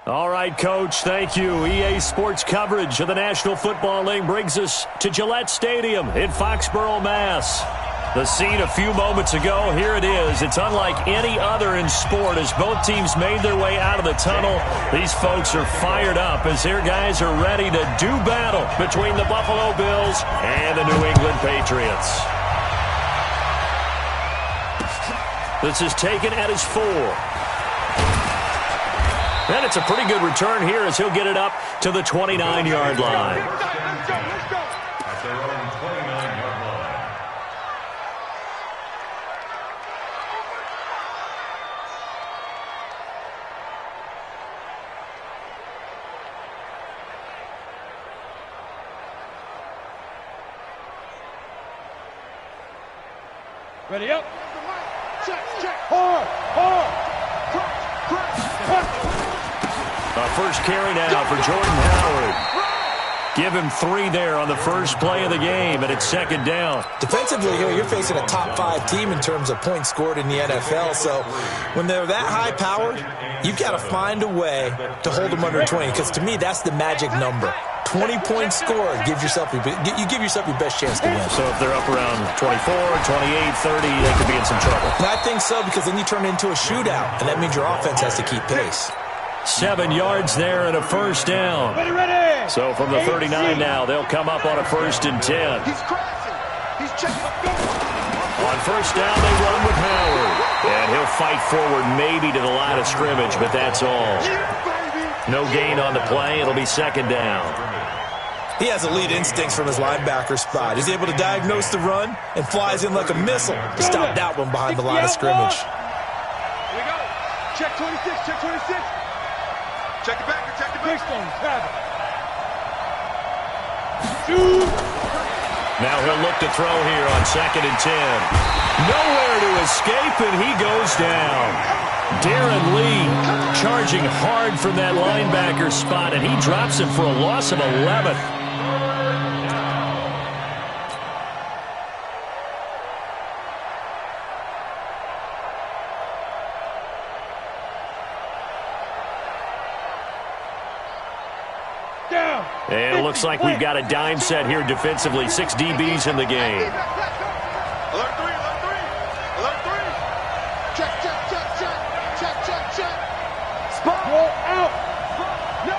All right, Coach, thank you. EA Sports coverage of the National Football League brings us to Gillette Stadium in Foxborough, Mass. The scene a few moments ago, here it is. It's unlike any other in sport as both teams made their way out of the tunnel. These folks are fired up as their guys are ready to do battle between the Buffalo Bills and the New England Patriots. This is taken at his 4. And it's a pretty good return here as he'll get it up to the 29-yard line. Let's go. At their own 29-yard line. Ready up. Check. Hard. First carry now for Jordan Howard. Give him 3 there on the first play of the game, and it's second down. Defensively here, you're facing a top-5 team in terms of points scored in the NFL, so when they're that high-powered, you've got to find a way to hold them under 20, because to me, that's the magic number. 20 points scored, you give yourself your best chance to win. So if they're up around 24, 28, 30, they could be in some trouble. And I think so, because then you turn it into a shootout, and that means your offense has to keep pace. 7 yards there and a first down. Ready. So from the 39 now, they'll come up on a 1st and 10. He's crashing. He's checking. On first down, they run with Howard. And he'll fight forward maybe to the line of scrimmage, but that's all. No gain on the play. It'll be second down. He has elite instincts from his linebacker spot. He's able to diagnose the run and flies in like a missile to stop that one behind the line of scrimmage. Here we go. Check 26. Check it back. Now he'll look to throw here on 2nd and 10. Nowhere to escape, and he goes down. Darren Lee charging hard from that linebacker spot, and he drops him for a loss of 11. And it looks like we've got a dime set here defensively. 6 DBs in the game. Alert 3. Check. Spot. Roll out. No.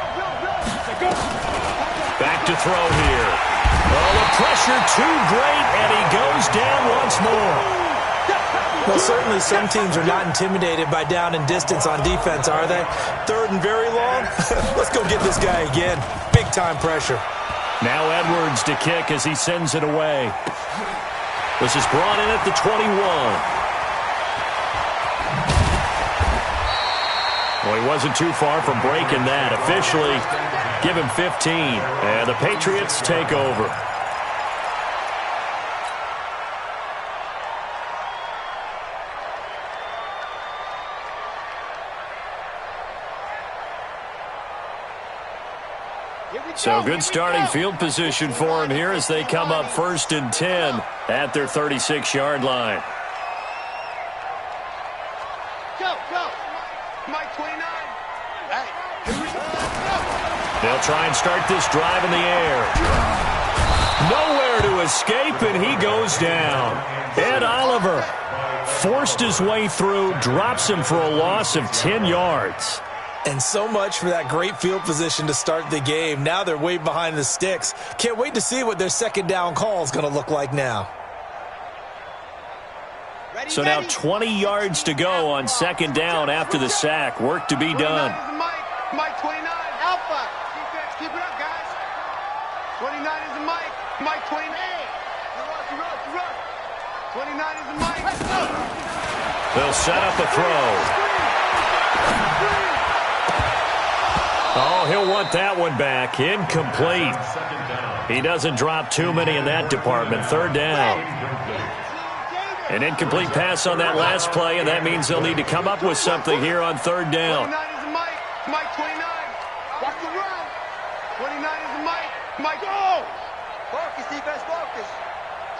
Back to throw here. Oh, the pressure too great, and he goes down once more. Well, certainly some teams are not intimidated by down and distance on defense, are they? 3rd and very long? Let's go get this guy again. Big-time pressure. Now Edwards to kick as he sends it away. This is brought in at the 21. Well, he wasn't too far from breaking that. Officially, give him 15. And the Patriots take over. So good starting field position for him here as they come up 1st and 10 at their 36-yard line. Go. Mike 29. Hey, here we go. They'll try and start this drive in the air. Nowhere to escape, and he goes down. Ed Oliver forced his way through, drops him for a loss of 10 yards. And so much for that great field position to start the game. Now they're way behind the sticks. Can't wait to see what their second down call is going to look like now. So now 20 yards to go on second down after the sack. Work to be done. Mike 29. Alpha. Keep it up, guys. 29 is the Mike. Mike 28. Run. 29 is the Mike. Let's go. They'll set up a throw. Oh, he'll want that one back. Incomplete. He doesn't drop too many in that department. 3rd down. An incomplete pass on that last play, and that means they'll need to come up with something here on 3rd down. 29 is the Mike. Mike 29. Watch the run. 29 is the Mike. Mike, go. Focus, defense, focus.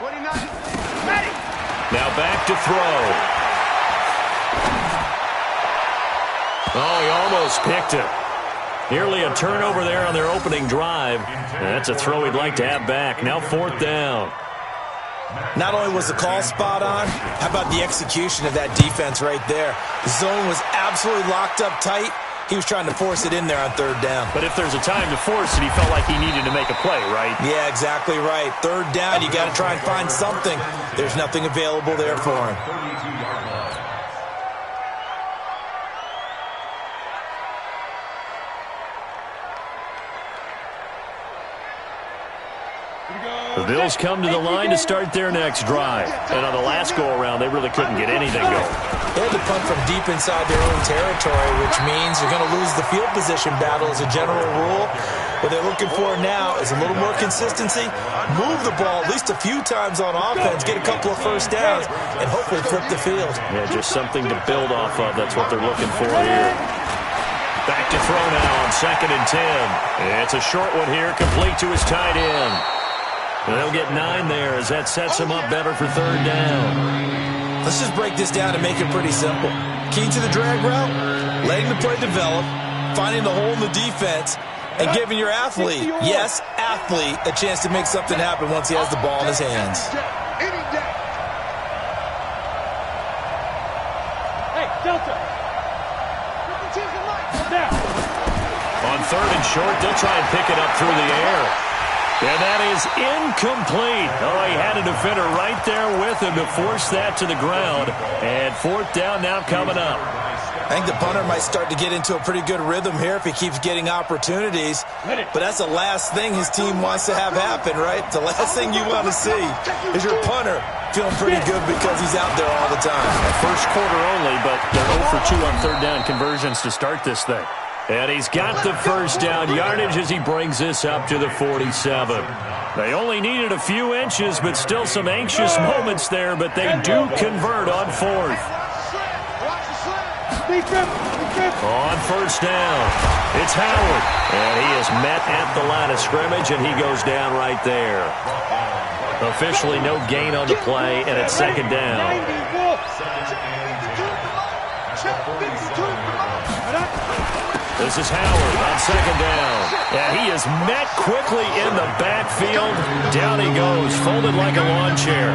29 is ready. Now back to throw. Oh, he almost picked it. Nearly a turnover there on their opening drive. And that's a throw he'd like to have back. Now 4th down. Not only was the call spot on, how about the execution of that defense right there? The zone was absolutely locked up tight. He was trying to force it in there on 3rd down. But if there's a time to force it, he felt like he needed to make a play, right? Yeah, exactly right. 3rd down, you got to try and find something. There's nothing available there for him. The Bills come to the line to start their next drive. And on the last go-around, they really couldn't get anything going. They had to punt from deep inside their own territory, which means you're going to lose the field position battle as a general rule. What they're looking for now is a little more consistency, move the ball at least a few times on offense, get a couple of first downs, and hopefully flip the field. Yeah, just something to build off of. That's what they're looking for here. Back to throw now on 2nd and 10. It's a short one here, complete to his tight end. They'll get 9 there as that sets him up better for 3rd down. Let's just break this down and make it pretty simple. Key to the drag route, letting the play develop, finding the hole in the defense, and giving your athlete, yes, athlete, a chance to make something happen once he has the ball in his hands. Hey, Delta. On 3rd and short, they'll try and pick it up through the air. And that is incomplete. Oh, he had a defender right there with him to force that to the ground. And 4th down now coming up. I think the punter might start to get into a pretty good rhythm here if he keeps getting opportunities. But that's the last thing his team wants to have happen, right? The last thing you want to see is your punter feeling pretty good because he's out there all the time. First quarter only, but they're 0 for 2 on 3rd down conversions to start this thing. And he's got the first down yardage as he brings this up to the 47. They only needed a few inches, but still some anxious moments there, but they do convert on 4th. On 1st down, it's Howard. And he is met at the line of scrimmage, and he goes down right there. Officially no gain on the play, and it's 2nd down. This is Howard on 2nd down. And he is met quickly in the backfield. Down he goes, folded like a lawn chair.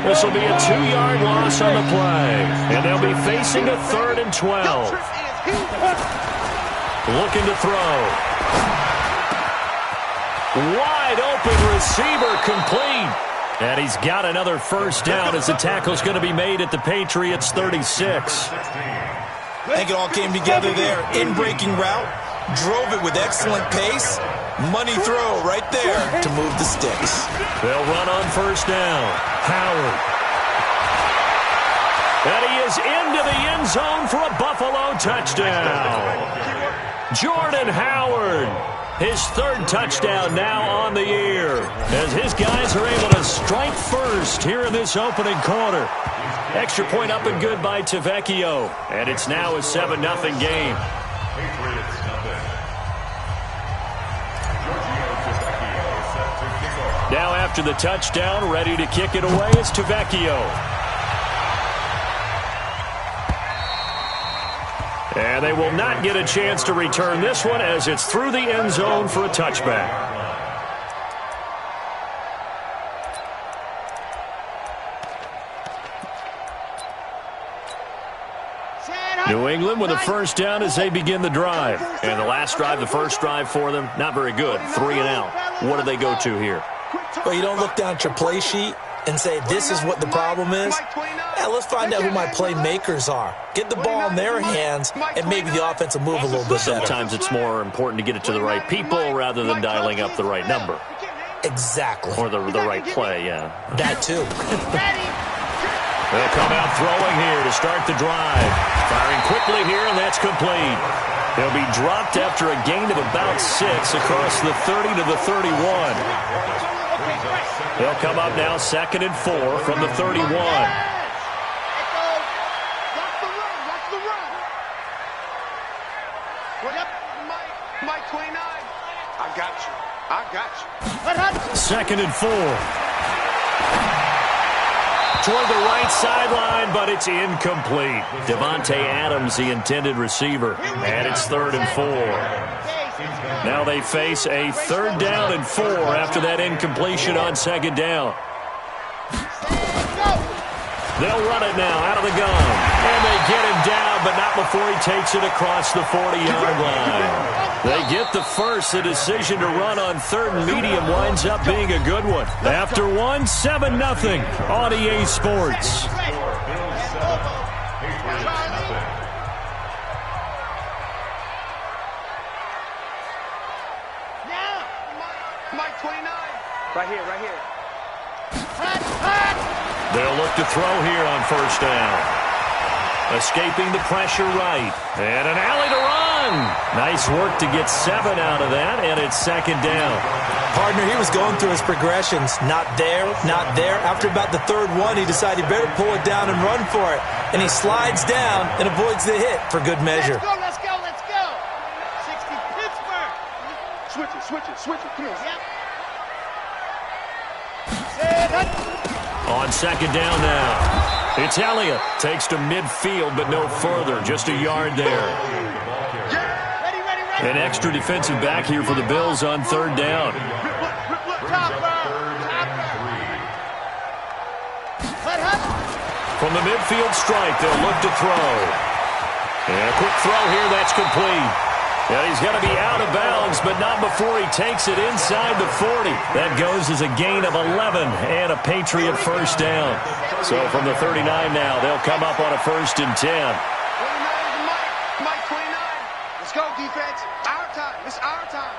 This will be a 2-yard loss on the play. And they'll be facing a 3rd and 12. Looking to throw. Wide open receiver complete. And he's got another first down as the tackle's going to be made at the Patriots' 36. I think it all came together there. In-breaking route, drove it with excellent pace. Money throw right there to move the sticks. They'll run on 1st down. Howard. And he is into the end zone for a Buffalo touchdown. Jordan Howard. His 3rd touchdown now on the year as his guys are able to strike first here in this opening quarter. Extra point up and good by Tavecchio. And it's now a 7-0 game. Now after the touchdown, ready to kick it away is Tavecchio. And they will not get a chance to return this one as it's through the end zone for a touchback. New England with a first down as they begin the drive. And the last drive, the first drive for them, not very good. 3 and out. What do they go to here? Well, you don't look down at your play sheet and say, this is what the problem is. Yeah, let's find out who my playmakers are. Get the ball in their hands, and maybe the offense will move a little bit better. Sometimes it's more important to get it to the right people rather than dialing up the right number. Exactly. Or the right play, yeah. That too. They'll come out throwing here to start the drive. Firing quickly here, and that's complete. They'll be dropped after a gain of about 6 across the 30 to the 31. They'll come up now 2nd and 4 from the 31. Mike 29. I got you. 2nd and 4. toward the right sideline, but it's incomplete. Devontae Adams, the intended receiver, and it's 3rd and 4. Now they face a 3rd down and 4 after that incompletion on 2nd down. They'll run it now out of the gun. And they get him down, but not before he takes it across the 40-yard line. They get the first. The decision to run on 3rd and medium winds up being a good one. After 1, 7-0 on EA Sports. Mike 29. Right here. They'll look to throw here on 1st down. Escaping the pressure right. And an alley to run. Nice work to get 7 out of that, and it's 2nd down. Partner, he was going through his progressions. Not there, not there. After about the 3rd one, he decided he better pull it down and run for it. And he slides down and avoids the hit for good measure. Let's go. 60 Pittsburgh. Switch it. Come on. Yep. On 2nd down now. It's Elliott. Takes to midfield, but no further. Just a yard there. Ready. An extra defensive back here for the Bills on 3rd down. From the midfield strike, they'll look to throw. And a quick throw here, that's complete. And he's going to be out of bounds, but not before he takes it inside the 40. That goes as a gain of 11 and a Patriot 1st down. So from the 39 now, they'll come up on a 1st and 10. 29 is Mike 29. Let's go, defense. Our time. It's our time.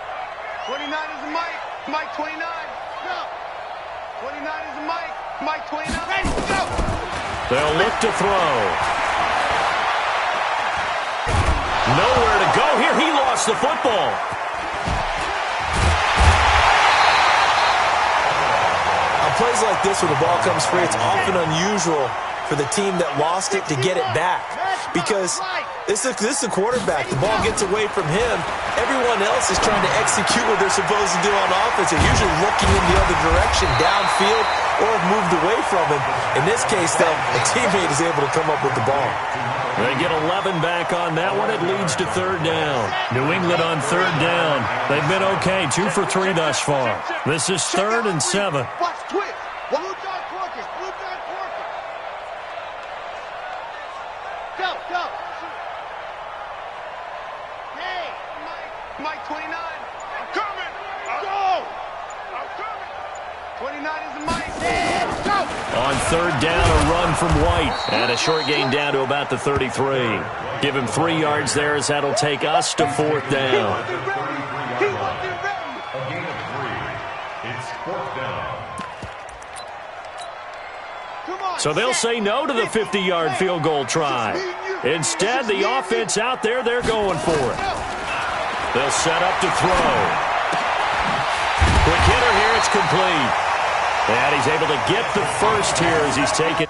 29 is Mike 29. Go. 29 is Mike 29. Ready, go. They'll look to throw. Nowhere to go here. He lost the football. On plays like this where the ball comes free, it's often unusual for the team that lost it to get it back. Because this is a quarterback. The ball gets away from him. Everyone else is trying to execute what they're supposed to do on offense. They're usually looking in the other direction, downfield, or have moved away from him. In this case, though, a teammate is able to come up with the ball. They get 11 back on that one. It leads to 3rd down. New England on 3rd down. They've been okay, 2 for 3 thus far. This is 3rd and 7. Watch twist. Blue John Corkers. Go. Hey, Mike 29. I'm coming. Go. I'm coming. 29 is Mike. Go. On 3rd down, a run from White. And a short gain down to about the 33. Give him 3 yards there as that'll take us to 4th down. So they'll say no to the 50-yard field goal try. Instead, the offense out there, they're going for it. They'll set up to throw. Quick hitter here, it's complete. And he's able to get the first here as he's taken.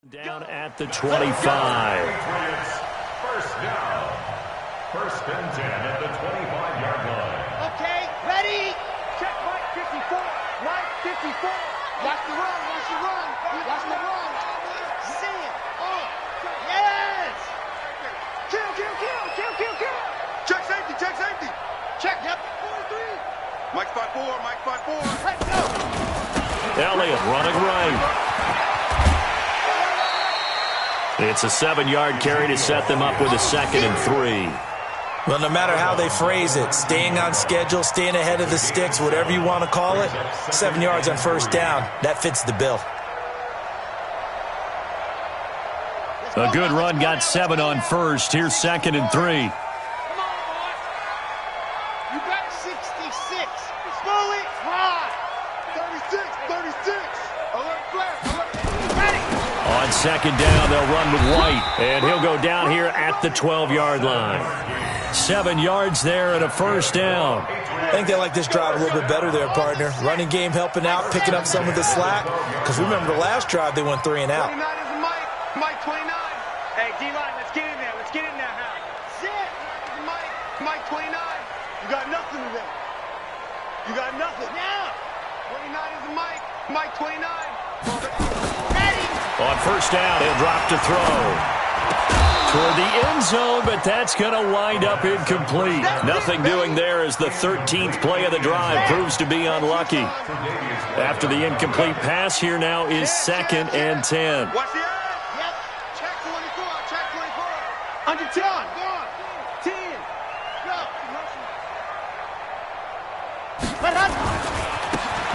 Down at the 25. First down. 1st and 10 at the 25-yard line. Okay, ready. Check Mike 54. Mike 54. Watch the run. See it. Oh, yes. Kill. Check safety. Check, yep. 43. Mike 5-4. Let's go. Elliott running right. It's a 7-yard carry to set them up with a 2nd and 3. Well, no matter how they phrase it, staying on schedule, staying ahead of the sticks, whatever you want to call it, 7 yards on first down, that fits the bill. A good run got 7 on first. Here's 2nd and 3. You got 66. Slow it. High. 36. 36. Alert flash. Ready. On 2nd down, they'll run with White, and he'll go down here at the 12-yard line. 7 yards there and a first down. I think they like this drive a little bit better there, partner. Running game helping out, picking up some of the slack. Because remember the last drive, they went 3 and out. 29 is Mike. Mike 29. Hey, D-line, let's get in there. Let's get in there, Hal. Sit. Mike. Mike 29. You got nothing today. You got nothing. Now. 29 is Mike. Mike 29. Ready. On first down, he'll drop to throw. Toward the end zone, but that's going to wind up incomplete. Nothing doing there as the 13th play of the drive proves to be unlucky. After the incomplete pass, here now is 2nd and 10. Watch the eye. Yep. Check 24. Check 24. Under 10. Go on. 10. Go.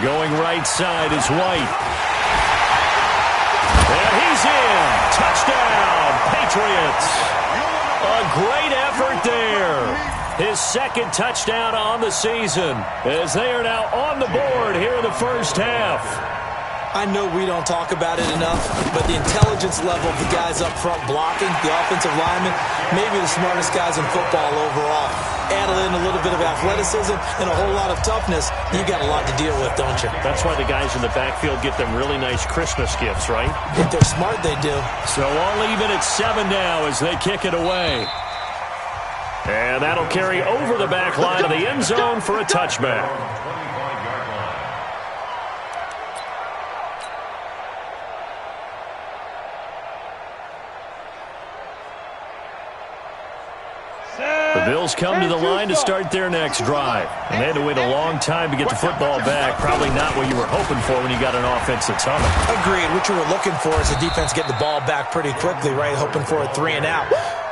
Going right side is White. And he's in. Touchdown, Patriots. A great effort there. His 2nd touchdown on the season as they are now on the board here in the first half. I know we don't talk about it enough, but the intelligence level of the guys up front blocking, the offensive linemen, maybe the smartest guys in football overall. Add in a little bit of athleticism and a whole lot of toughness, you got a lot to deal with, don't you? That's why the guys in the backfield get them really nice Christmas gifts, right? If they're smart, they do. So all even at 7 now as they kick it away. And that'll carry over the back line of the end zone for a touchback. The Bills come to the line to start their next drive. And they had to wait a long time to get the football back. Probably not what you were hoping for when you got an offense that's humming. Agreed. What you were looking for is the defense get the ball back pretty quickly, right? Hoping for a 3 and out.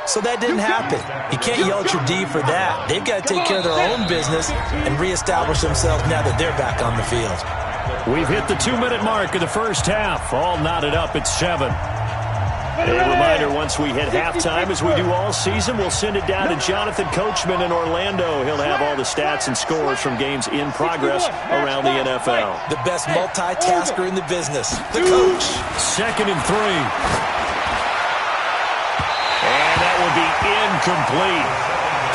So that didn't happen. You can't yell at your D for that. They've got to take care of their own business and reestablish themselves now that they're back on the field. We've hit the 2-minute mark of the first half. All knotted up at 7. A reminder, once we hit halftime, as we do all season, we'll send it down to Jonathan Coachman in Orlando. He'll have all the stats and scores from games in progress around the NFL. The best multitasker in the business, the coach. 2nd and 3. And that will be incomplete.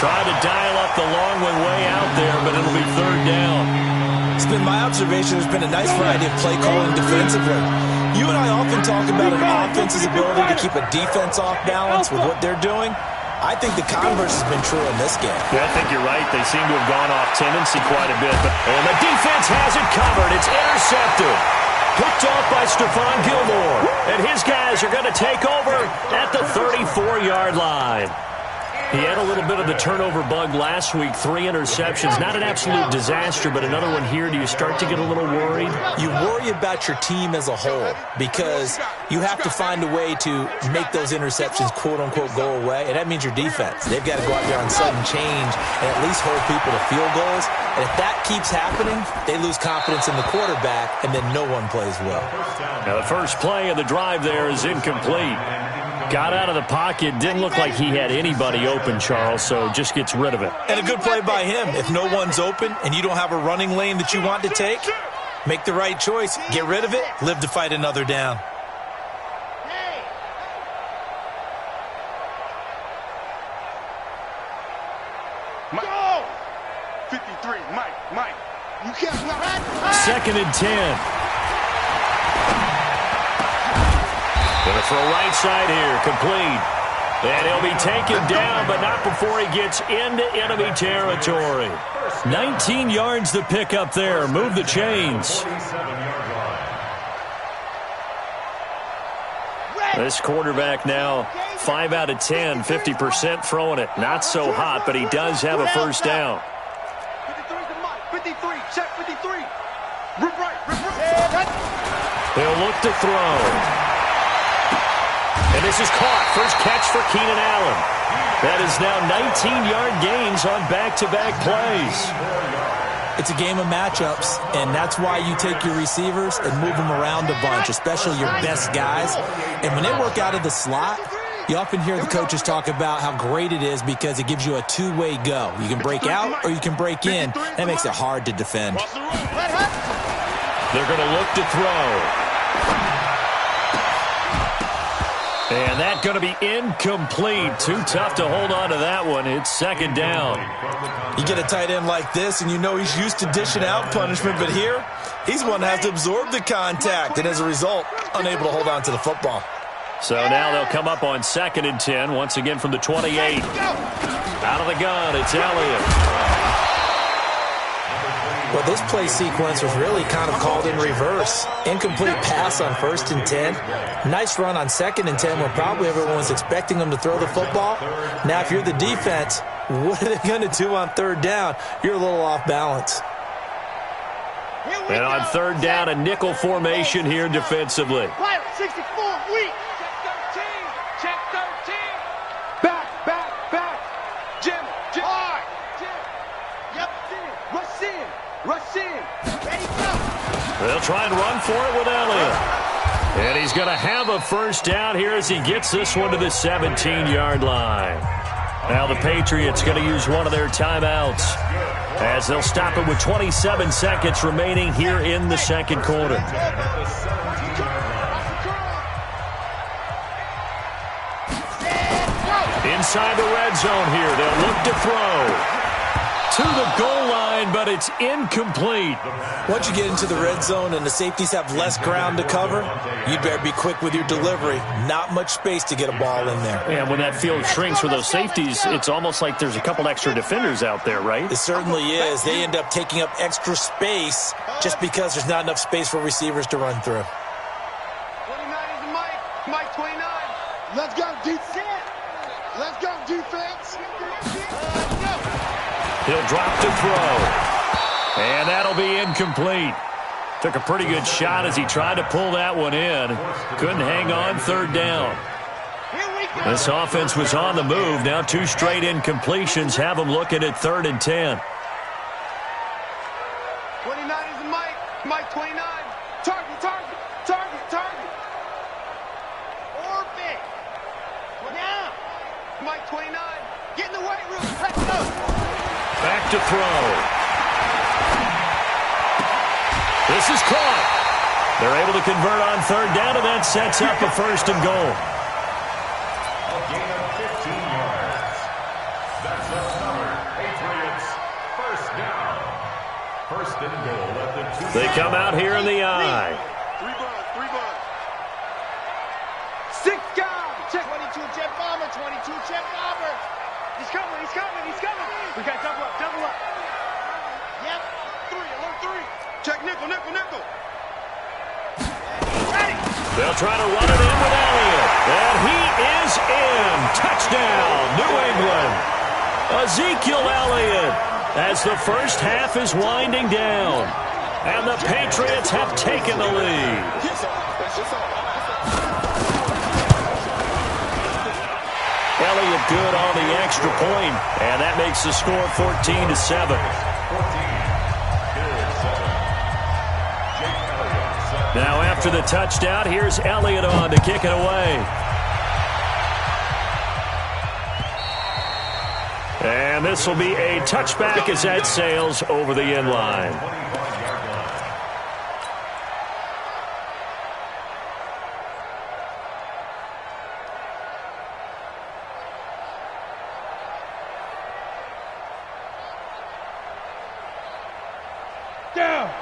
Trying to dial up the long one way out there, but it'll be 3rd down. It's been my observation there's been a nice variety of play calling defensively. You and I often talk about an offense's ability to keep a defense off balance with what they're doing. I think the converse has been true in this game. Yeah, I think you're right. They seem to have gone off tendency quite a bit. And the defense has it covered. It's intercepted. Picked off by Stephon Gilmore. And his guys are going to take over at the 34-yard line. He had a little bit of the turnover bug last week, 3 interceptions. Not an absolute disaster, but another one here. Do you start to get a little worried? You worry about your team as a whole because you have to find a way to make those interceptions, quote-unquote, go away, and that means your defense. They've got to go out there on sudden change and at least hold people to field goals. And if that keeps happening, they lose confidence in the quarterback, and then no one plays well. Now, the first play of the drive there is incomplete. Got out of the pocket, didn't look like he had anybody open, Charles, so just gets rid of it. And a good play by him. If no one's open and you don't have a running lane that you want to take, make the right choice. Get rid of it. Live to fight another down. Go! 53, Mike. You can't. 2nd and 10. Going to throw right side here, complete. And he'll be taken down, but not before he gets into enemy territory. 19 yards to pick up there. Move the chains. This quarterback now 5 out of 10, 50% throwing it. Not so hot, but he does have a first down. 53, check 53. Rip right. He'll look to throw. And this is caught. First catch for Keenan Allen. That is now 19-yard gains on back-to-back plays. It's a game of matchups, and that's why you take your receivers and move them around a bunch, especially your best guys. And when they work out of the slot, you often hear the coaches talk about how great it is because it gives you a two-way go. You can break out or you can break in. That makes it hard to defend. They're going to look to throw. And that's going to be incomplete. Too tough to hold on to that one. It's second down. You get a tight end like this, and you know he's used to dishing out punishment, but here, he's one that has to absorb the contact, and as a result, unable to hold on to the football. So now they'll come up on 2nd and 10, once again from the 28. Out of the gun, it's Elliott. Well, this play sequence was really kind of called in reverse. Incomplete pass on 1st and 10. Nice run on 2nd and 10 when probably everyone was expecting them to throw the football. Now, if you're the defense, what are they going to do on 3rd down? You're a little off balance. And on 3rd down, a nickel formation here defensively. Pilot 64, weak. Check 13. Back. Jim. Hard. Yep. Rush in. Ready, go. They'll try and run for it with Elliott. And he's going to have a first down here as he gets this one to the 17-yard line. Now the Patriots going to use one of their timeouts as they'll stop it with 27 seconds remaining here in the second quarter. Inside the red zone here, they'll look to throw. To the goal line, but it's incomplete. Once you get into the red zone and the safeties have less ground to cover, you better be quick with your delivery. Not much space to get a ball in there. And when that field shrinks for those safeties, it's almost like there's a couple extra defenders out there, right? It certainly is. They end up taking up extra space just because there's not enough space for receivers to run through. 29 is the Mike 29. Let's go, defense. Let's go, defense. He'll drop to throw. And that'll be incomplete. Took a pretty good shot as he tried to pull that one in. Couldn't hang on 3rd down. This offense was on the move. Now 2 straight incompletions have them looking at 3rd and 10. 29 is the Mike 29. Target. Orbit. Now. Mike 29. Get in the weight room. Let's go. Back to throw. This is caught. They're able to convert on 3rd down, and that sets up a 1st and goal. A gain of 15 yards. That's the number. Patriots, 1st down. 1st and goal at the 2. They come out here in the eye. 3 buns. 6 guys. Check 22 jet bomber. He's coming. We got double up. Yep. 3, alert 3. Check nickel. Ready. They'll try to run it in with Elliott. And he is in. Touchdown, New England. Ezekiel Elliott as the first half is winding down. And the Patriots have taken the lead. Elliott good on the extra point, and that makes the score 14-7. Now after the touchdown, here's Elliott on to kick it away. And this will be a touchback as that sails over the end line.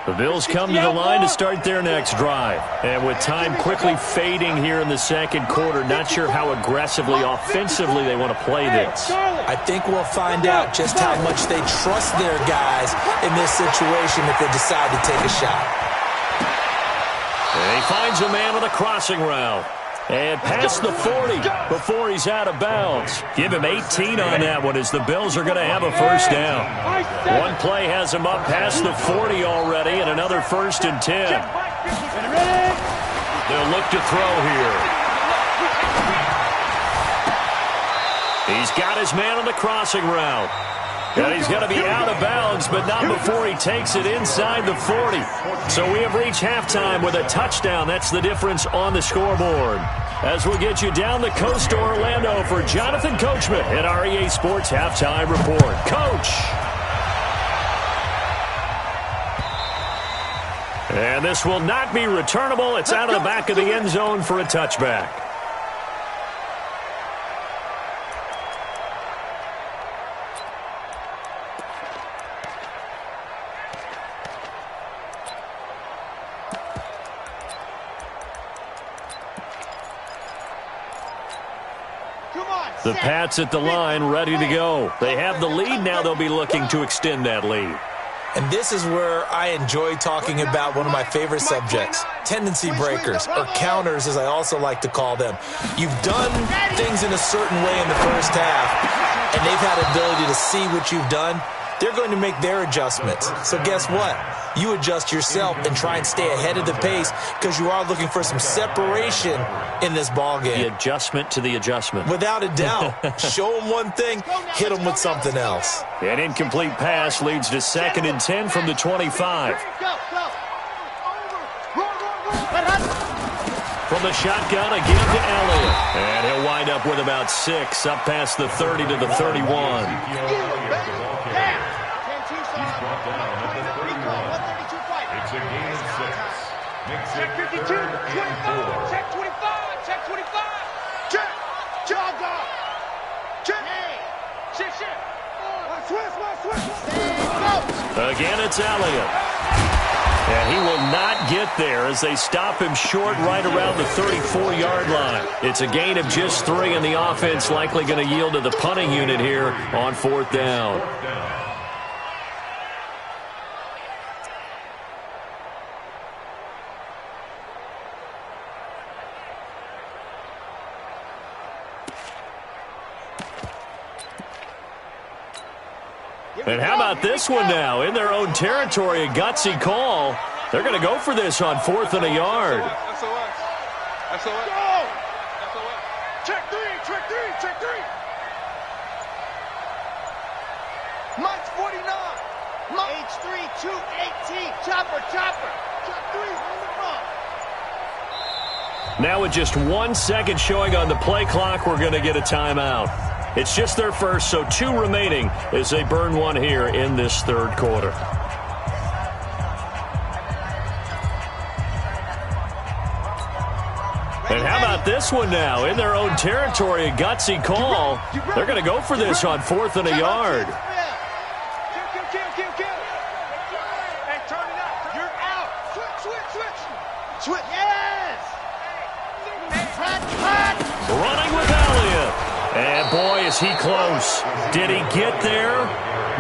The Bills come to the line to start their next drive. And with time quickly fading here in the second quarter, not sure how aggressively, offensively they want to play this. I think we'll find out just how much they trust their guys in this situation if they decide to take a shot. And he finds a man with a crossing route. And past the 40 before he's out of bounds. Give him 18 on that one as the Bills are going to have a first down. One play has him up past the 40 already and another 1st and 10. They'll look to throw here. He's got his man on the crossing route. And he's going to be out of bounds, but not before he takes it inside the 40. So we have reached halftime with a touchdown. That's the difference on the scoreboard. As we'll get you down the coast to Orlando for Jonathan Coachman at our EA Sports Halftime Report. Coach! And this will not be returnable. It's out of the back of the end zone for a touchback. The Pats at the line, ready to go. They have the lead now. They'll be looking to extend that lead. And this is where I enjoy talking about one of my favorite subjects, tendency breakers, or counters as I also like to call them. You've done things in a certain way in the first half, and they've had the ability to see what you've done. They're going to make their adjustments. So guess what? You adjust yourself and try and stay ahead of the pace because you are looking for some separation in this ballgame. The adjustment to the adjustment. Without a doubt. Show them one thing, hit them with something else. An incomplete pass leads to 2nd and 10 from the 25. From the shotgun again to Elliott. And he'll wind up with about 6 up past the 30 to the 31. It's a gain of 6. Makes Check it 52, 25, check 25, check 25. Check, jog up. Check. Shit. Switch. Again, it's Elliott. And he will not get there as they stop him short right around the 34-yard line. It's a gain of just 3, and the offense likely going to yield to the punting unit here on 4th down. And how about this one now? In their own territory, a gutsy call. They're going to go for this on 4th and a yard. SOS. Go! Check 3. Mike's 49. H3, 218. Chopper. Check 3, on the front. Now with just 1 second showing on the play clock, we're going to get a timeout. It's just their first, so 2 remaining as they burn one here in this 3rd quarter. And how about this one now? In their own territory, a gutsy call. They're going to go for this on 4th and a yard. Kill. Hey, turn it up. You're out. Switch. Yes! Running with Elliott. And boy, is he close. Did he get there?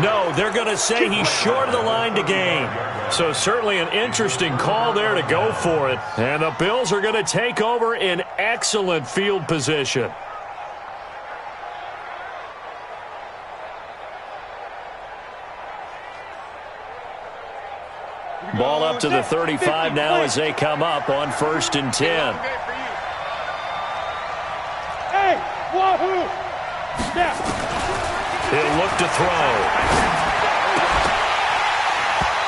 No, they're going to say he's short of the line to gain. So certainly an interesting call there to go for it. And the Bills are going to take over in excellent field position. Ball up to the 35 now as they come up on 1st and 10. Hey, wahoo! Snap. He'll look to throw.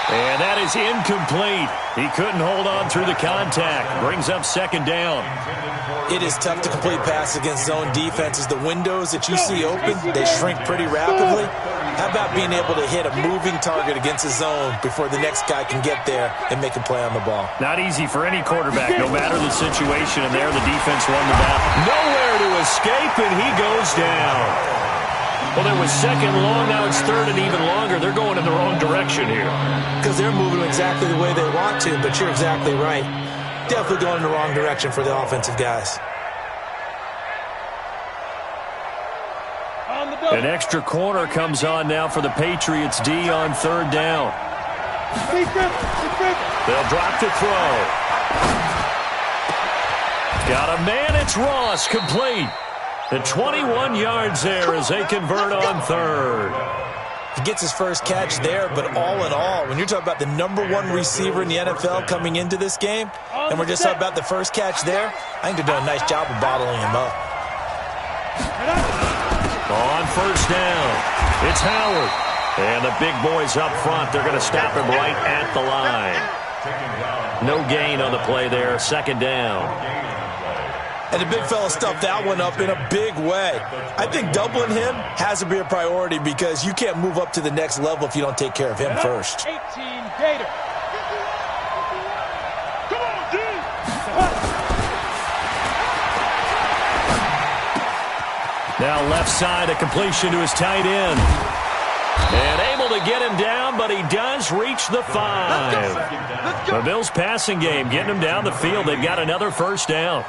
And that is incomplete. He couldn't hold on through the contact. Brings up 2nd down. It is tough to complete passes against zone defenses. The windows that you see open, they shrink pretty rapidly. How about being able to hit a moving target against a zone before the next guy can get there and make a play on the ball? Not easy for any quarterback, no matter the situation. And there, the defense won the battle. Nowhere to escape, and he goes down. Well, there was 2nd long, now it's 3rd and even longer. They're going in the wrong direction here. Because they're moving exactly the way they want to, but you're exactly right. Definitely going in the wrong direction for the offensive guys. An extra corner comes on now for the Patriots D on 3rd down. They'll drop to throw. Got a man, it's Ross, complete. The 21 yards there as they convert on 3rd. He gets his first catch there, but all in all, when you're talking about the #1 receiver in the NFL coming into this game, and we're just talking about the first catch there, I think they're doing a nice job of bottling him up. On first down, it's Howard. And the big boys up front, they're going to stop him right at the line. No gain on the play there, second down. And the big fella stuffed that one up in a big way. I think doubling him has to be a priority because you can't move up to the next level if you don't take care of him first. 18 Gator. Come on, D. Now left side, a completion to his tight end. And able to get him down, but he does reach the 5. The Bills' passing game getting him down the field. They've got another first down.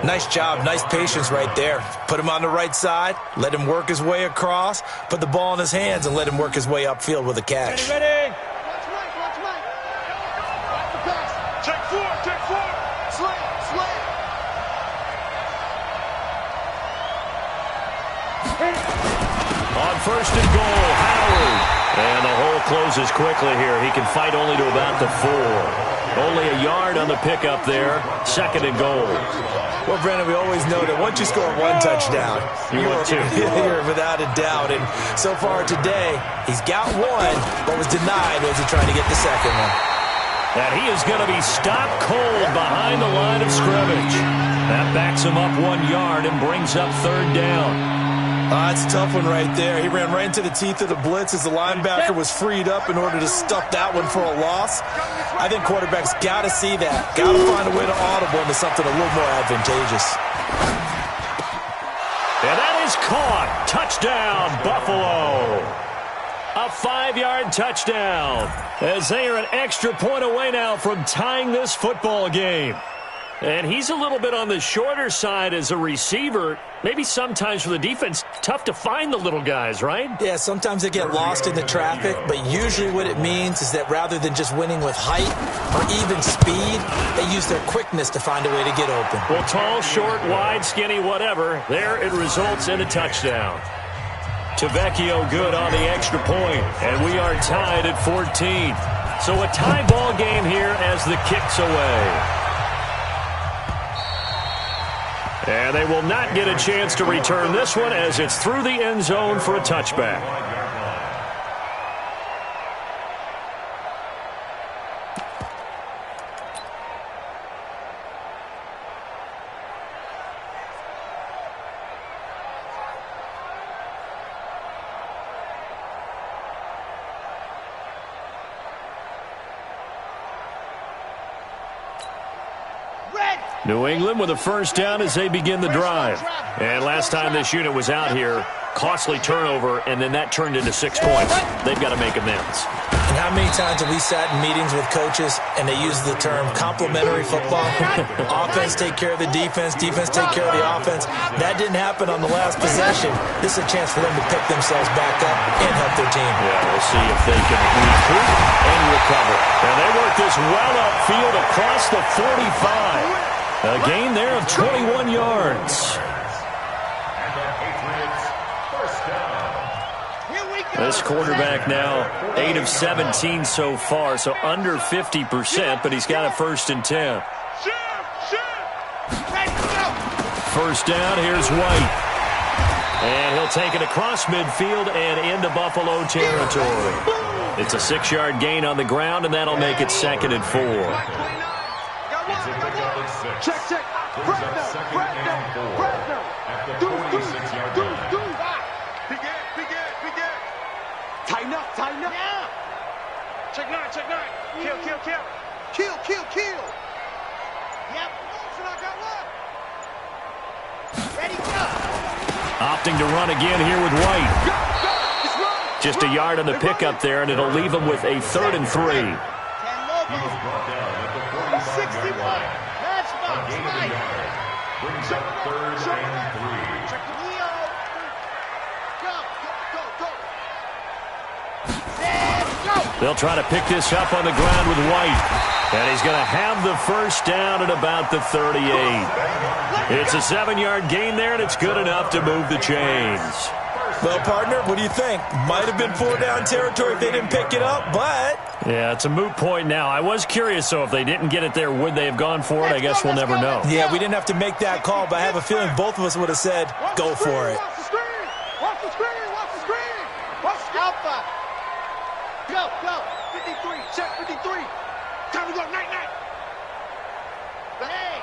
Nice job, nice patience right there. Put him on the right side, let him work his way across, put the ball in his hands, and let him work his way upfield with a catch. Ready. Watch right, watch right. Watch the pass. Check 4. Slam. On first and goal, Howard. And the hole closes quickly here. He can fight only to about the 4. Only a yard on the pickup there. Second and goal. Well, Brandon, we always know that once you score one touchdown, you're without a doubt. And so far today, he's got one, but was denied as he tried to get the second one. And he is going to be stopped cold behind the line of scrimmage. That backs him up 1 yard and brings up third down. That's a tough one right there. He ran right into the teeth of the blitz as the linebacker was freed up in order to stuff that one for a loss. I think quarterbacks got to see that. Got to find a way to audible into something a little more advantageous. And that is caught. Touchdown, Buffalo. A 5-yard touchdown. As they are an extra point away now from tying this football game. And he's a little bit on the shorter side as a receiver. Maybe sometimes for the defense, tough to find the little guys, right? Yeah, sometimes they get lost in the traffic, but usually what it means is that rather than just winning with height or even speed, they use their quickness to find a way to get open. Well, tall, short, wide, skinny, whatever, there it results in a touchdown. Tavecchio good on the extra point, and we are tied at 14. So a tie ball game here as the kick's away. And they will not get a chance to return this one as it's through the end zone for a touchback. New England with a first down as they begin the drive. And last time this unit was out here, costly turnover, and then that turned into 6 points. They've got to make amends. And how many times have we sat in meetings with coaches and they use the term complementary football? Offense take care of the defense, defense take care of the offense. That didn't happen on the last possession. This is a chance for them to pick themselves back up and help their team. Yeah, we'll see if they can recruit and recover. And they work this well upfield across the 45. A gain there of 21 yards. This quarterback now 8 of 17 so far, so under 50%, but he's got a first and 10. First down, here's White. And he'll take it across midfield and into Buffalo territory. It's a 6-yard gain on the ground, and that'll make it 2nd and 4. Check. Bradner. Do. Begin. Tighten up. Yeah. Check 9. Kill. Yep. I got one. Ready, go. Opting to run again here with White. Just a yard on the pickup there, and it'll leave him with a 3rd and 3. He was brought down at the 46 yard. Brings up 3rd and 3. They'll try to pick this up on the ground with White. And he's going to have the first down at about the 38. It's a 7-yard gain there, and it's good enough to move the chains. Well, partner, what do you think? Might have been 4-down territory if they didn't pick it up, but... Yeah, it's a moot point now. I was curious, so if they didn't get it there, would they have gone for it? I guess we'll never know. Yeah, we didn't have to make that call, but I have a feeling both of us would have said, go for it. the screen! Watch the screen! Watch the alpha! Go, go! 53, check 53! Time to go, night, night! Hey!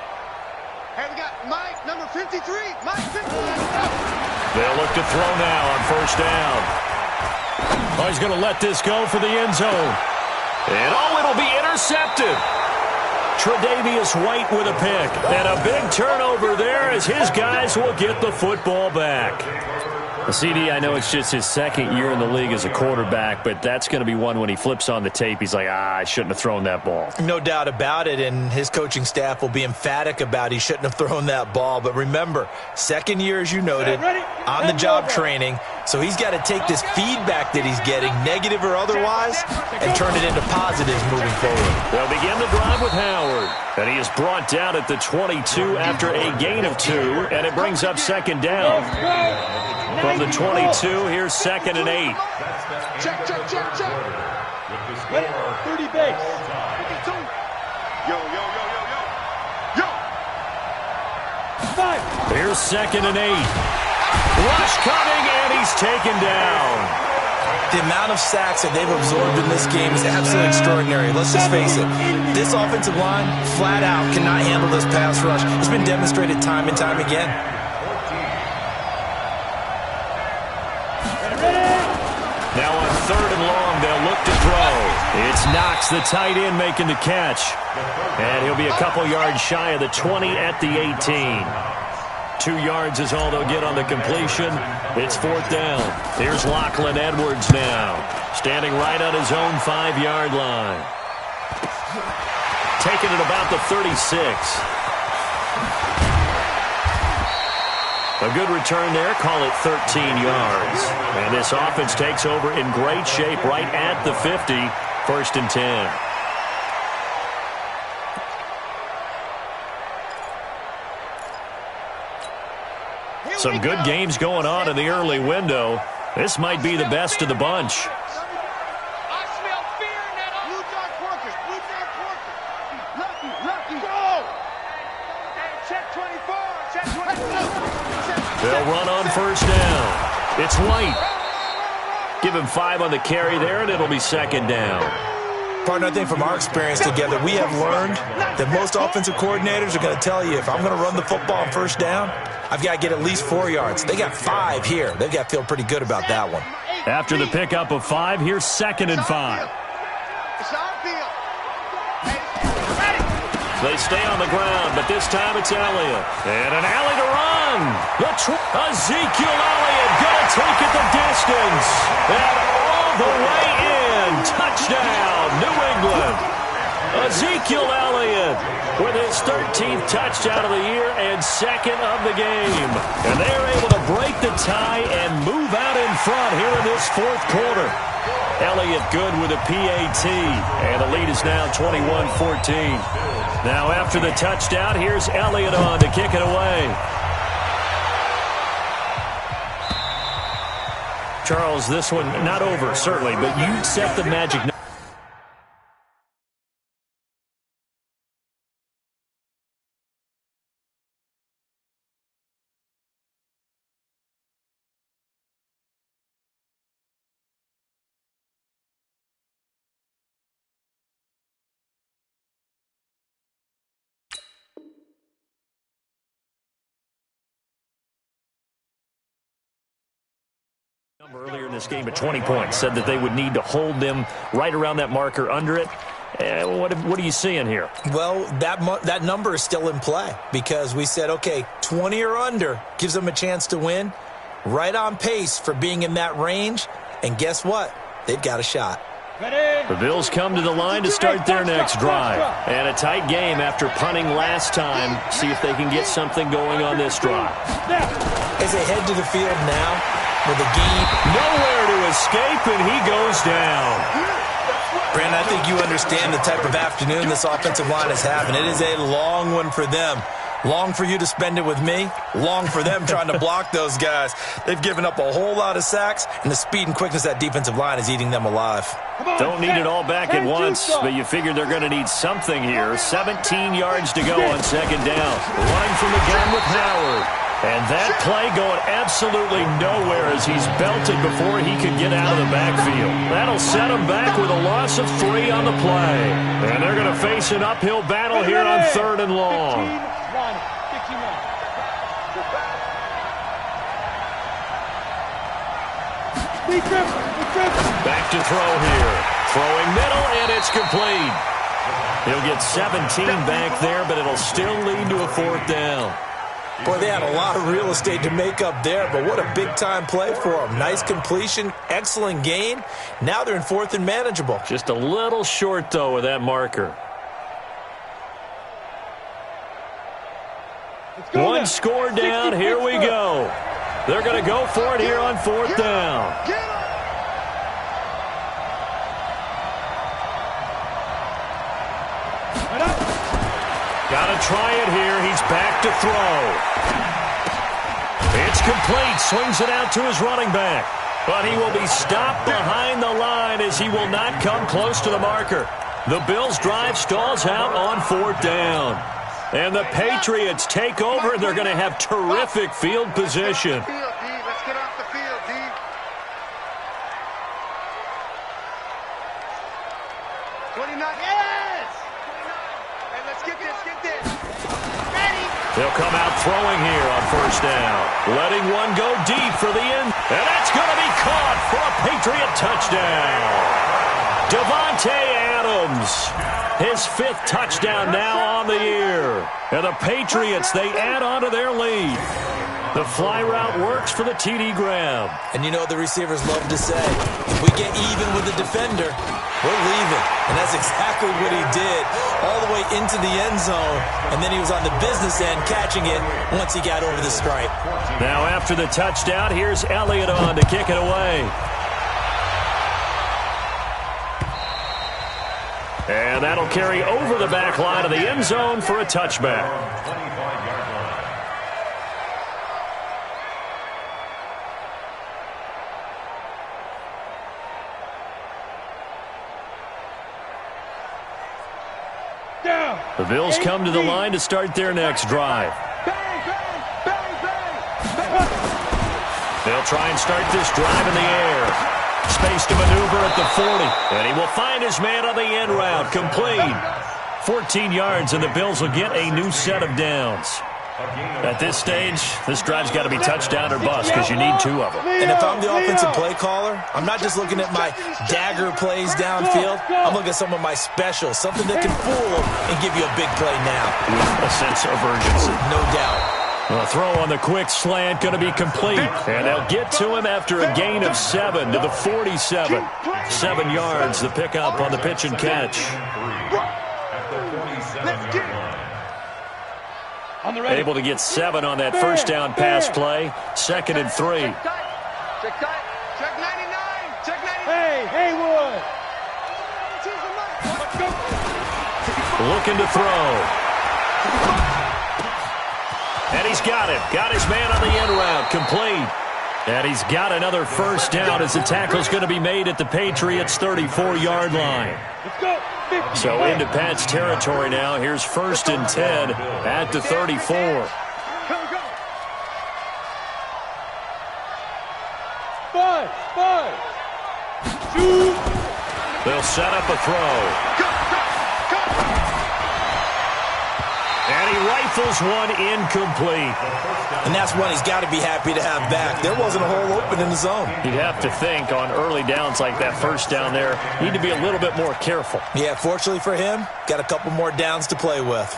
Hey, we got Mike, number 53! Mike 53! They'll look to throw now on first down. Oh, he's going to let this go for the end zone. And, oh, it'll be intercepted. Tre'Davious White with a pick. And a big turnover there as his guys will get the football back. CD, I know it's just his second year in the league as a quarterback, but that's going to be one when he flips on the tape. He's like, I shouldn't have thrown that ball. No doubt about it, and his coaching staff will be emphatic about he shouldn't have thrown that ball. But remember, second year, as you noted, on-the-job training, so he's got to take this feedback that he's getting, negative or otherwise, and turn it into positives moving forward. They'll begin the drive with Howard, and he is brought down at the 22 after a gain of 2, and it brings up second down. From the 22, here's 2nd and 8. Check, check, check, check! 30 base. 52! Yo, yo, yo, yo, yo! Yo! 5. Here's 2nd and 8. Rush coming, and he's taken down. The amount of sacks that they've absorbed in this game is absolutely extraordinary. Let's just face it. This offensive line, flat out, cannot handle this pass rush. It's been demonstrated time and time again. Now on 3rd and long, they'll look to throw. It's Knox, the tight end, making the catch. And he'll be a couple yards shy of the 20 at the 18. 2 yards is all they'll get on the completion. It's 4th down. Here's Lachlan Edwards now, standing right on his own 5-yard line. Taking it about the 36. A good return there, call it 13 yards. And this offense takes over in great shape right at the 50, 1st and 10. Some good games going on in the early window. This might be the best of the bunch. I smell fear in that Blue Dark Workers. Blue Dark Workers. Lucky, lucky. Go! Hey, check 24. Check 24. They'll run on first down. It's White. Give him 5 on the carry there, and it'll be 2nd down. Partner, I think from our experience together, we have learned that most offensive coordinators are going to tell you, if I'm going to run the football on first down, I've got to get at least 4 yards. They got 5 here. They've got to feel pretty good about that one. After the pickup of 5, here's 2nd and 5. It's our field. They stay on the ground, but this time it's Elliott. And an alley to run. Ezekiel Elliott going to take it the distance. And all the way in. Touchdown, New England. Ezekiel Elliott with his 13th touchdown of the year and 2nd of the game. And they're able to break the tie and move out in front here in this 4th quarter. Elliott good with a PAT, and the lead is now 21-14. Now after the touchdown, here's Elliott on to kick it away. Charles, this one not over, certainly, but you set the magic number. Earlier in this game at 20 points, said that they would need to hold them right around that marker under it. What are you seeing here? Well, that number is still in play because we said, okay, 20 or under gives them a chance to win. Right on pace for being in that range. And guess what? They've got a shot. The Bills come to the line to start their next drive. And a tight game after punting last time. See if they can get something going on this drive. As they head to the field now, with the game nowhere to escape, and he goes down. Brandon, I think you understand the type of afternoon this offensive line is having. It is a long one for them. Long for you to spend it with me. Long for them trying to block those guys. They've given up a whole lot of sacks, and the speed and quickness of that defensive line is eating them alive. Don't need it all back at once, but you figure they're going to need something here. 17 yards to go on 2nd down. Running from the gun with Howard. And that play going absolutely nowhere as he's belted before he can get out of the backfield. That'll set him back with a loss of 3 on the play. And they're going to face an uphill battle here on 3rd and long. 15-1. Back to throw here. Throwing middle, and it's complete. He'll get 17 back there, but it'll still lead to a 4th down. Boy, they had a lot of real estate to make up there, but what a big-time play for them. Nice completion, excellent gain. Now they're in 4th and manageable. Just a little short, though, with that marker. One score down. Here we go. They're going to go for it here on 4th down. Got to try it here. He's back to throw. It's complete. Swings it out to his running back. But he will be stopped behind the line as he will not come close to the marker. The Bills' drive stalls out on 4th down. And the Patriots take over, and they're going to have terrific field position. Let's get off the field, D. 29. Yes! Hey, let's get this, Ready? They'll come out throwing here on 1st down. Letting one go deep for the end. And that's going to be caught for a Patriot touchdown. Devontae Adams. His 5th touchdown now on the year. And the Patriots, they add on to their lead. The fly route works for the TD grab. And you know the receivers love to say, if we get even with the defender, we're leaving. And that's exactly what he did, all the way into the end zone. And then he was on the business end catching it once he got over the stripe. Now after the touchdown, here's Elliott on to kick it away. And that'll carry over the back line of the end zone for a touchback. 25-yard line. Down. The Bills come to the line to start their next drive. Bang, bang, bang, bang. They'll try and start this drive in the air. Space to maneuver at the 40. And he will find his man on the end route. Complete. 14 yards, and the Bills will get a new set of downs. At this stage, this drive's got to be touchdown or bust because you need 2 of them. And if I'm the offensive play caller, I'm not just looking at my dagger plays downfield. I'm looking at some of my specials, something that can fool them and give you a big play now. With a sense of urgency. No doubt. A throw on the quick slant going to be complete. And they'll get to him after a gain of 7 to the 47. 7 yards, the pickup on the pitch and catch. Able to get 7 on that 1st down pass play. 2nd and 3. Check 99. Check 99. Hey, Haywood. Let's go. Looking to throw. And he's got it. Got his man on the end route. Complete. And he's got another 1st down as the tackle's going to be made at the Patriots' 34-yard line. Let's go. 50. So into Pat's territory now. Here's 1st and 10 at the 34. Go, go. 5. Shoot. They'll set up a throw. And he rifles one incomplete. And that's one he's got to be happy to have back. There wasn't a hole open in the zone. You'd have to think on early downs like that 1st down there, need to be a little bit more careful. Yeah, fortunately for him, got a couple more downs to play with.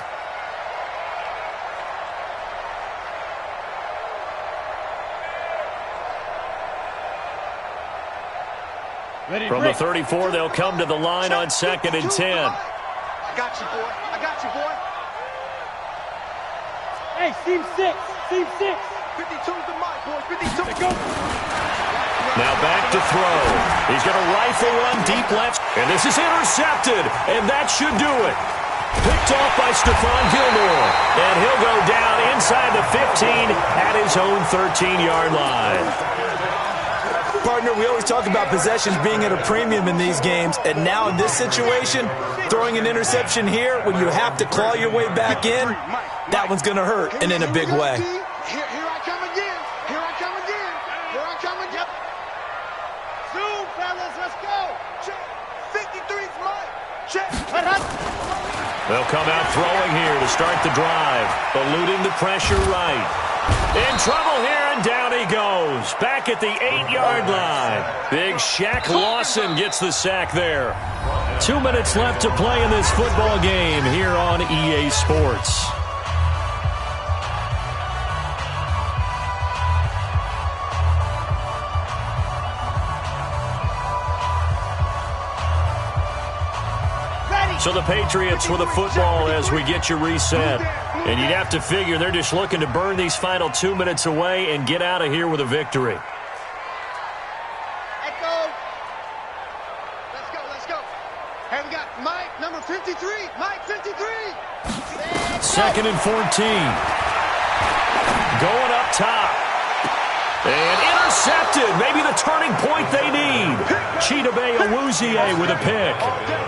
Ready, From the 34, they'll come to the line on 2nd and 10. I got you, boy. I got you, boy. Hey, seam 6. Seam 6. 52's the mic, boy. 52. Let's go. Now back to throw. He's going to rifle one deep left. And this is intercepted. And that should do it. Picked off by Stephon Gilmore. And he'll go down inside the 15 at his own 13-yard line. Partner, we always talk about possessions being at a premium in these games. And now in this situation, throwing an interception here when you have to claw your way back in, that one's going to hurt and in a big way. Here I fellas. Let's go. Check. 53's Mike. Check. They'll come out throwing here to start the drive. Eluding the pressure right. In trouble here, and down he goes. Back at the 8-yard line. Big Shaq Lawson gets the sack there. 2 minutes left to play in this football game here on EA Sports. So the Patriots with the football as we get you reset. And you'd have to figure they're just looking to burn these final 2 minutes away and get out of here with a victory. Echo. Let's go. Hey, we got Mike, number 53. Mike, 53. 2nd and 14. Going up top. And intercepted. Maybe the turning point they need. Chidobe Awuzie with a pick.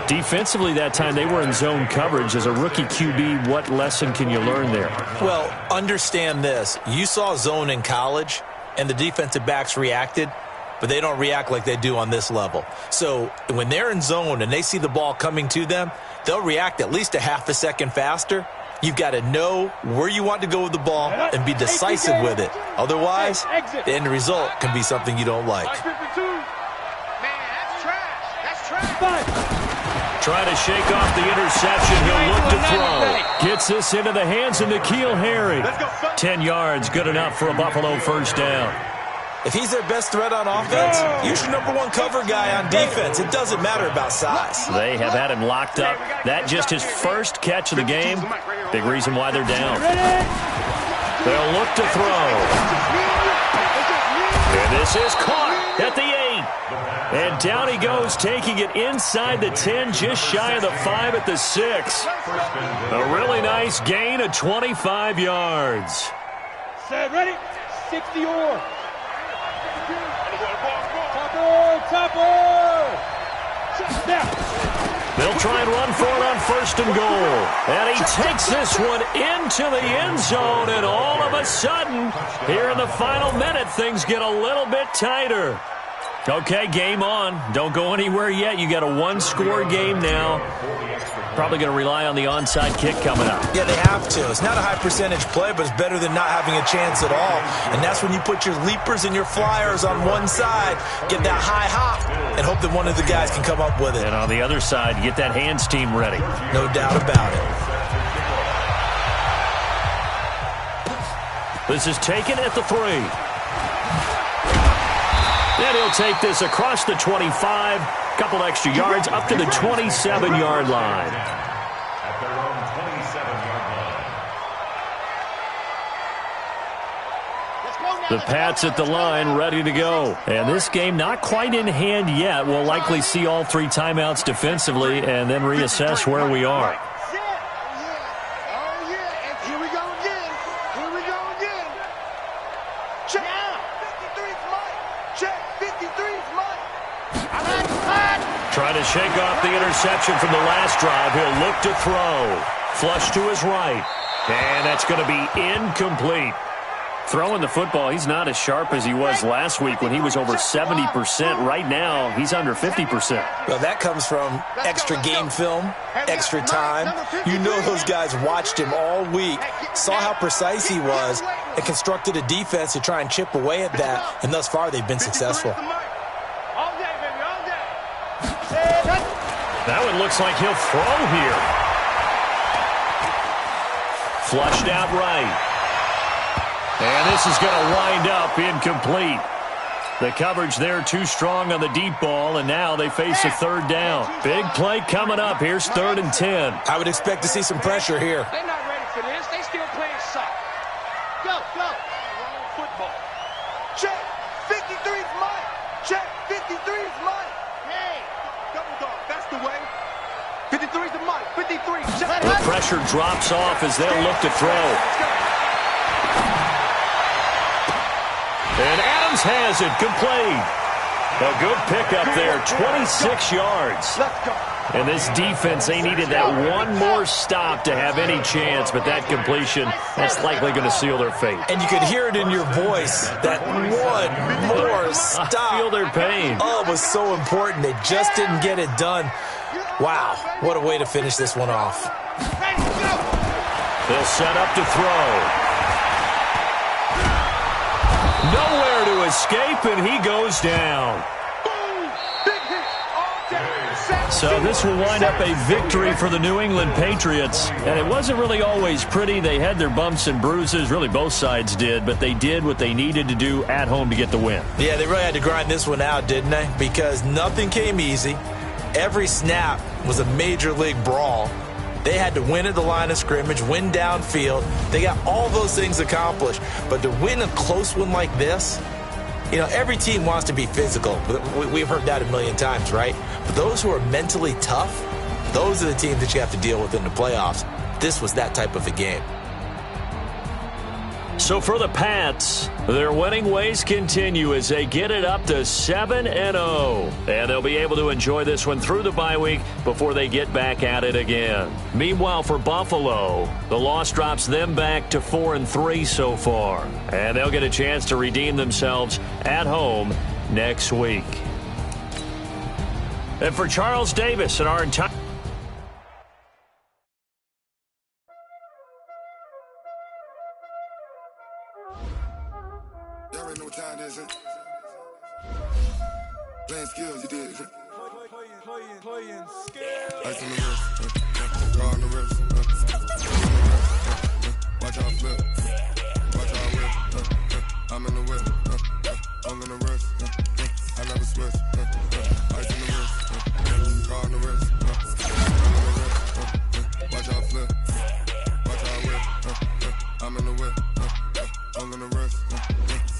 Defensively that time, they were in zone coverage. As a rookie QB, what lesson can you learn there? Well, understand this. You saw zone in college, and the defensive backs reacted, but they don't react like they do on this level. So when they're in zone and they see the ball coming to them, they'll react at least a half a second faster. You've got to know where you want to go with the ball and be decisive with it. Otherwise, the end result can be something you don't like. Man, that's trash. That's trash. Trying to shake off the interception. He'll look to throw. Gets this into the hands of N'Keal Harry. 10 yards, good enough for a Buffalo first down. If he's their best threat on offense, use your #1 cover guy on defense. It doesn't matter about size. They have had him locked up. That just his first catch of the game. Big reason why they're down. They'll look to throw. And this is caught at the 8. And down he goes, taking it inside the 10, just shy of the 5 at the 6. A really nice gain of 25 yards. Set, ready? 60 or. Topper! Now. They'll try and run for it on 1st and goal. And he takes this one into the end zone, and all of a sudden, here in the final minute, things get a little bit tighter. Okay, game on. Don't go anywhere yet. You got a 1-score game now. Probably going to rely on the onside kick coming up. Yeah, they have to. It's not a high percentage play, but it's better than not having a chance at all. And that's when you put your leapers and your flyers on one side, get that high hop, and hope that one of the guys can come up with it. And on the other side, get that hands team ready. No doubt about it. This is taken at the 3. And he'll take this across the 25. Couple extra yards up to the 27-yard line. At their own 27-yard line. The Pats at the line, ready to go. And this game not quite in hand yet. We'll likely see all 3 timeouts defensively and then reassess where we are. Oh, yeah. And here we go again. Check. 53's Mike. Check. 53's Mike. Trying to shake off the interception from the last drive. He'll look to throw. Flush to his right. And that's going to be incomplete. Throwing the football, he's not as sharp as he was last week when he was over 70%. Right now, he's under 50%. Well, that comes from extra game film, extra time. You know those guys watched him all week, saw how precise he was, and constructed a defense to try and chip away at that. And thus far, they've been successful. That one looks like he'll throw here. Flushed out right. And this is going to wind up incomplete. The coverage there too strong on the deep ball, and now they face a 3rd down. Big play coming up. Here's 3rd and 10. I would expect to see some pressure here. They're not ready for this. They still playing soft. Go. Wrong football. Check. 53's Mike. Check. 53's Mike. Hey. Double dog. That's the way. 53's the Mike. 53. Check. The pressure drops off as they'll look to throw. And Adams has it complete. A good pickup there, 26 yards. Let's go. And this defense, they needed that one more stop to have any chance, but that completion, that's likely going to seal their fate. And you could hear it in your voice, that one more stop. I feel their pain. Oh, it was so important. They just didn't get it done. Wow, what a way to finish this one off. They'll set up to throw. Nowhere to escape, and he goes down. So this will wind up a victory for the New England Patriots. And it wasn't really always pretty. They had their bumps and bruises. Really, both sides did. But they did what they needed to do at home to get the win. Yeah, they really had to grind this one out, didn't they? Because nothing came easy. Every snap was a major league brawl. They had to win at the line of scrimmage, win downfield. They got all those things accomplished. But to win a close one like this, you know, every team wants to be physical. We've heard that a million times, right? But those who are mentally tough, those are the teams that you have to deal with in the playoffs. This was that type of a game. So for the Pats, their winning ways continue as they get it up to 7-0. And they'll be able to enjoy this one through the bye week before they get back at it again. Meanwhile, for Buffalo, the loss drops them back to 4-3 so far. And they'll get a chance to redeem themselves at home next week. And for Charles Davis and our entire... Y'all already know what time it is, huh? Playing skills, you did. Playing skills. Ice on the wrist, draw on the wrist, watch out flip, watch out whip, I'm in the whip, I'm in the wrist, I never switch, ice on the wrist, draw on the wrist, I'm in the wrist, watch out flip, watch out whip, I'm in the whip, I'm in the wrist,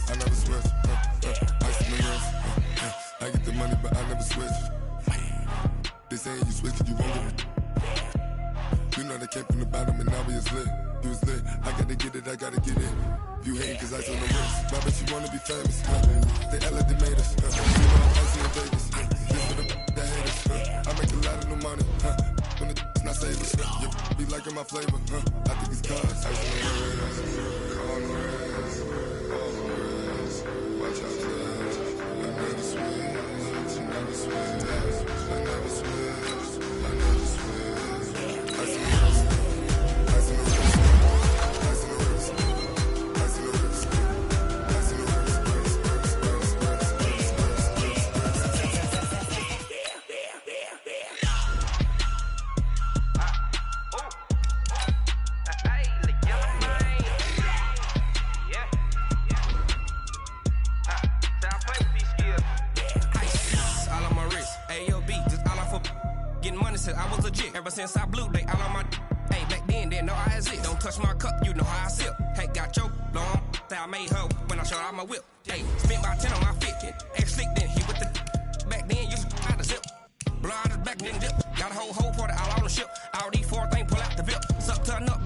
I never switch, ice in the wrist, I get the money but I never switch. They saying you switch, you won't get it. You know they came from the bottom and now we is lit. You was lit, I gotta get it, I gotta get it. You hating cause ice on the wrist, but you wanna be famous. They Ella, they made us. You know I'm icy in Vegas. This for the that hate us. I make a lot of new money. When it's not savers. You be liking my flavor. I think it's cause ice on the wrist. On the wrist. On the wrist. Watch out, please. I never switch. I never switch. I never switch. I never switch. Ice on the wrist. Ice on the wrist. Ice on the wrist. Ice on the wrist. Ice on the I was legit. Ever since I blew, they all on my hey, back then, didn't know I exist. Don't touch my cup, you know how I sip. Hey, got your long, that I made her when I showed out my whip. Hey, spent about 10 on my 50. Ex-slick, then hit with the back then, used to out the zip. Blow out his back, then dip. Got a whole party all on the ship. All these four things, pull out the VIP. Suck, turn up.